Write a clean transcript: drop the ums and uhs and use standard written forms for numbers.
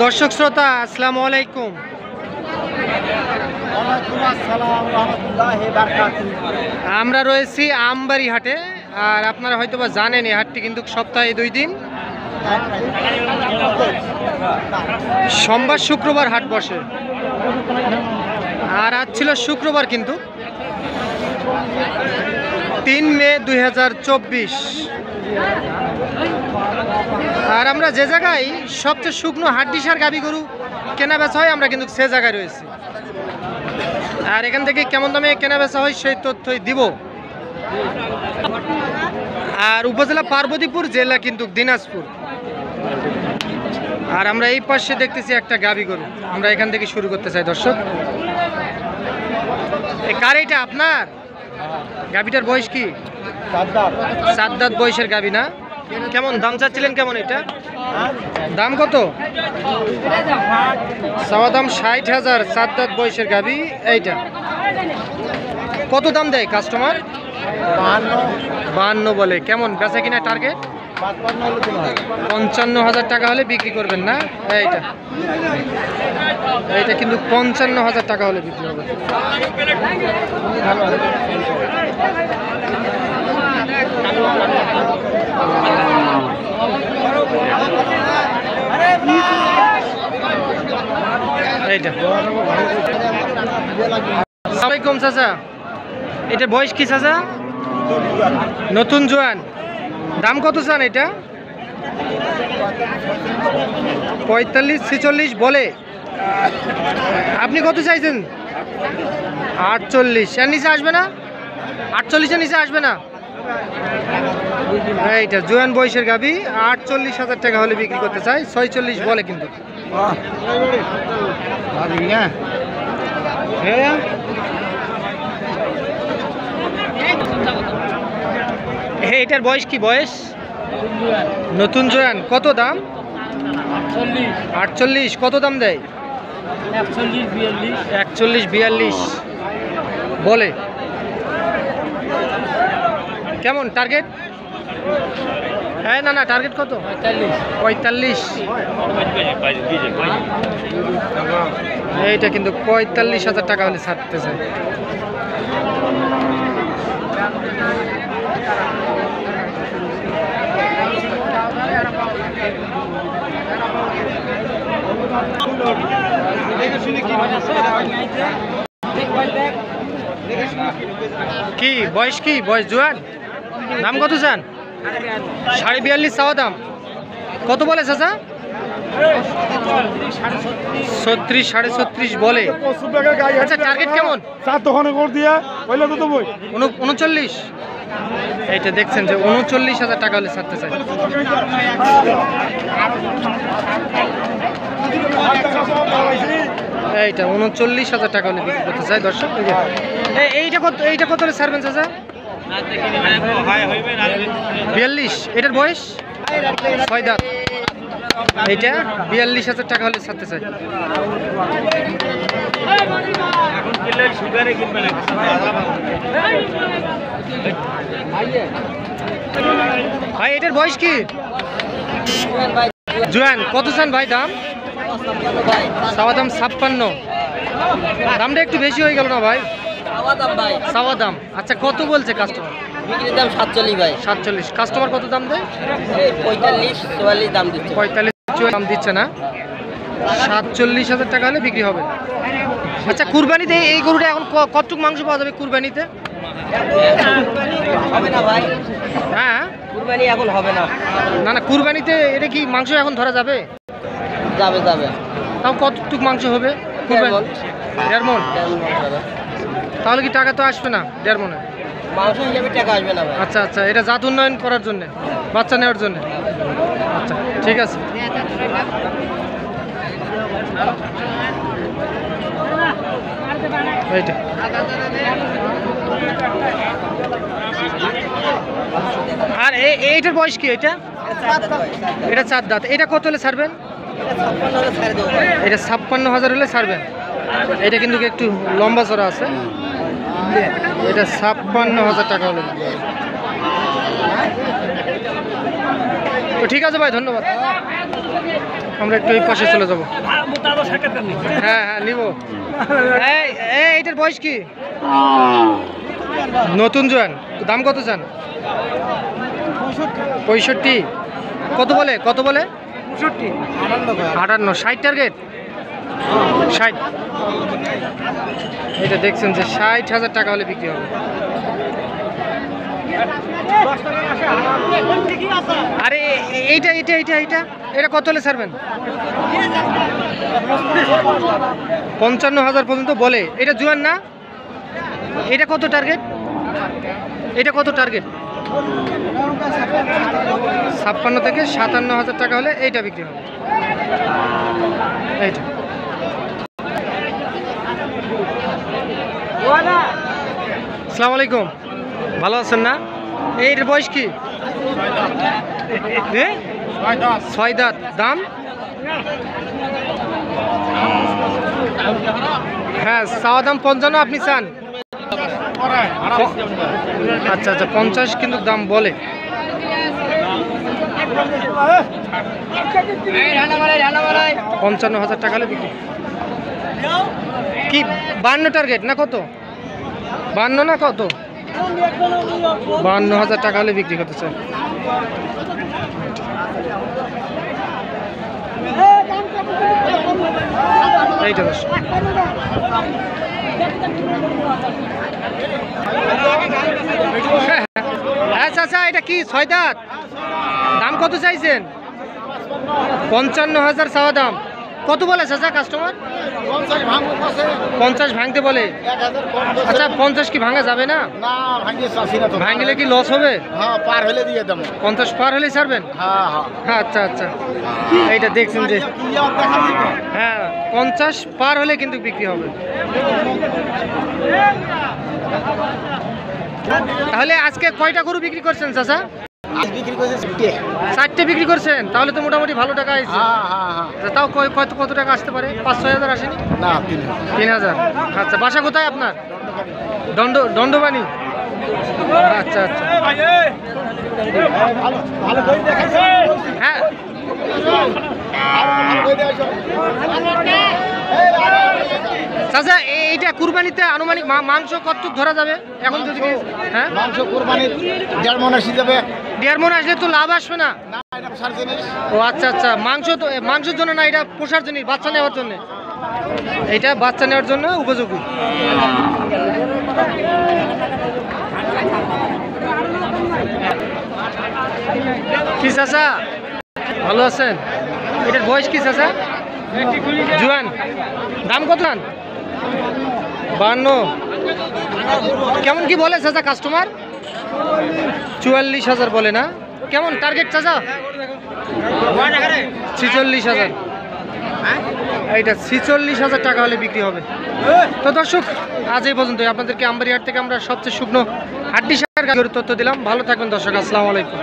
দর্শক শ্রোতা আসসালামু আলাইকুম। আমরা রয়েছি আমবাড়ি হাটে, আর আপনারা হয়তো বা জানেন এই হাটটি কিন্তু সপ্তাহে 2 দিন, সোমবার শুক্রবার হাট বসে। আর আজ ছিল শুক্রবার, কিন্তু 3 মে 2024। আর আমরা যে জায়গায় সবচেয়ে শুকনো হাড্ডিসার গাভী গরু কেনা বেচা হয়, আমরা কিন্তু সে জায়গায় রয়েছি। আর এখান থেকে কেমন দামে কেনা বেচা হয় সেই তথ্যই দিব। আর উপজেলা পার্বতীপুর, জেলা কিন্তু দিনাজপুর। আর আমরা এই পাশে দেখতেছি একটা গাভী গরু, আমরা এখান থেকে শুরু করতে চাই। দর্শক, এই কার এটা আপনার? গাভীটার বয়স কি? 7 দাঁত বয়সের গাভী না? কেমন দাম চাচ্ছিলেন? কেমন এটা দাম কত? চাওয়া দাম 60,000। 7 দাঁত বয়সের গাভী এইটা। কত দাম দেয় কাস্টমার? 52 বলে। কেমন বেচা কিনা টার্গেট? 55,000 টাকা হলে বিক্রি করবেন না? এইটা কিন্তু 55,000 টাকা হলে বিক্রি হবে। আসসালামাইকুম চাচা, এটা বয়স কি চাচা? নতুন জোয়ান। দাম কত চান এটা? 45-46 বলে। আপনি কত চাইছেন? 48। এর নিচে আসবে না? 48-এর নিচে আসবে না? এইটা জোয়ান বয়সের গাভী, 48,000 টাকা হলে বিক্রি করতে চাই। 46 বলে কিন্তু। এটার বয়স কি? বয়স নতুন জোয়ান। কত দাম? 48। কত দাম দেয়? 41-42 বলে। কেমন টার্গেট? হ্যাঁ, না টার্গেট কত? 45। এইটা কিন্তু 45,000 টাকা হলে ছাড়তে চাই। কি বয়স? কি বয়স? জোয়ান। দাম কত চান? 42.5 চাওয়া দাম। কত বলে চাচা? 36-36.5 বলে। আচ্ছা, টার্গেট কেমন? 39। এইটা দেখছেন যে 39,000 টাকা হলে ছাড়তে চাই। এইটা 39,000 টাকা হলে বিক্রি করতে চাই। দর্শক, এইটা কত হলে ছাড়বেন চাচা? 42। এটার বয়স 6 দাঁত। এইটা 42,000 টাকা হলে ছাড়তে চাই। ভাই, এটার বয়স কি? জোয়ান। কত চান ভাই দাম? চাওয়া দাম 56। দামটা একটু বেশি হয়ে গেল না ভাই? চাওয়া দাম। আচ্ছা, কত বলছে কাস্টমার? বিক্রির দাম 47 ভাই। 47। কাস্টমার কত দাম দেয়? 45-44 দাম দিচ্ছে। 45 দাম দিচ্ছে না? 47,000 টাকা হলে বিক্রি হবে। আচ্ছা, কুরবানিতে এই গরুটা এখন কতটুক মাংস পাওয়া যাবে কুরবানিতে? হবে না ভাই। হ্যাঁ, কুরবানি এখন হবে না। না কুরবানিতে এটা কি মাংস এখন ধরা যাবে? যাবে। তাও কতটুক মাংস হবে? 1.5 মণ। তাহলে কি টাকা তো আসবে না? 1.5 মণে মাংস হিসাবে টাকা আসবে না ভাই। আচ্ছা, এটা জাত উন্নয়ন করার জন্য, বাচ্চা নেওয়ার জন্য। আচ্ছা, ঠিক আছে। এইটা আর এইটার বয়স কি? এটা 4 দাঁত। এটা কত হলে ছাড়বেন? এটা 56,000 হলে ছাড়বেন। এটা কিন্তু একটু লম্বা চড়া আছে। এটা 56,000 টাকা হলে। তো ঠিক আছে ভাই, ধন্যবাদ। আমরা একটু এই পাশে চলে যাবো। হ্যাঁ হ্যাঁ নিব। এইটার বয়স কি? নতুন জোয়ান। দাম কত চান? 65। কত বলে? 58। 60 টার্গেট? 60। এটা দেখছেন যে 60,000 টাকা হলে বিক্রি হবে। আরে এইটা এটা কত হলে ছাড়বেন? 55,000 পর্যন্ত বলে। এটা জুয়ান না? এটা কত টার্গেট? 56 থেকে 57,000 টাকা হলে এইটা বিক্রি হবে। এইটা আসসালামু আলাইকুম, ভালো আছেন না? এইটার বয়স কি? 6 দাঁত। দাম? হ্যাঁ চাওয়া দাম 55, আপনি চান? আচ্ছা 50 কিন্তু দাম বলে। $55,000 টাকা হলে বিক্রি। কি 52 টার্গেট না কত? 52 না কত? 52,000 টাকা হলে বিক্রি করতে চাই। এইটা দশ। হ্যাঁ চাচা এটা কি 6 দাঁত? দাম কত চাইছেন? 55,000 চাওয়া দাম। কত বলে চাচা কাস্টমার? 50 ভাঙতে বলে। আচ্ছা 50 কি ভাঙা যাবে না? ভাঙলে কি লস হবে? 50 পার হলে ছাড়বেন? আচ্ছা এইটা দেখছেন যে হ্যাঁ 50 পার হলে কিন্তু বিক্রি হবে। তাহলে আজকে কয়টা গরু বিক্রি করছেন চাচা? 4টে বিক্রি করছেন, তাহলে তো মোটামুটি ভালো টাকা আসছে। তাও কত টাকা আসতে পারে? 5-6 হাজার আসেনি? 3,000। আচ্ছা বাসা কোথায় আপনার? দণ্ডবাণী। আচ্ছা হ্যাঁ চাচা এইটা কুরবানিতে আনুমানিক মাংস কত ধরা যাবে এখন যদি? হ্যাঁ মাংস কুরবানির 1.5 মণ আসি যাবে। 1.5 মণ আসলে তো লাভ আসবে না? ও আচ্ছা মাংসের জন্য না, এটা পোষার জন্য, বাচ্চা নেওয়ার জন্য। এটা বাচ্চা নেওয়ার জন্য উপযোগী। কি চাচা ভালো আছেন? এটার বয়স কি চাচা? জুয়ান। দাম কত? 52। কেমন কি বলে চাচা কাস্টমার? 44,000 বলে না? কেমন টার্গেট চাচা? 46,000। এইটা 46,000 টাকা হলে বিক্রি হবে। তো দর্শক আজ এই পর্যন্ত। আপনাদেরকে আমবাড়িহাট থেকে আমরা সবচেয়ে শুকনো হাড্ডি সার গাড়ির তথ্য দিলাম। ভালো থাকবেন দর্শক, আসসালামু আলাইকুম।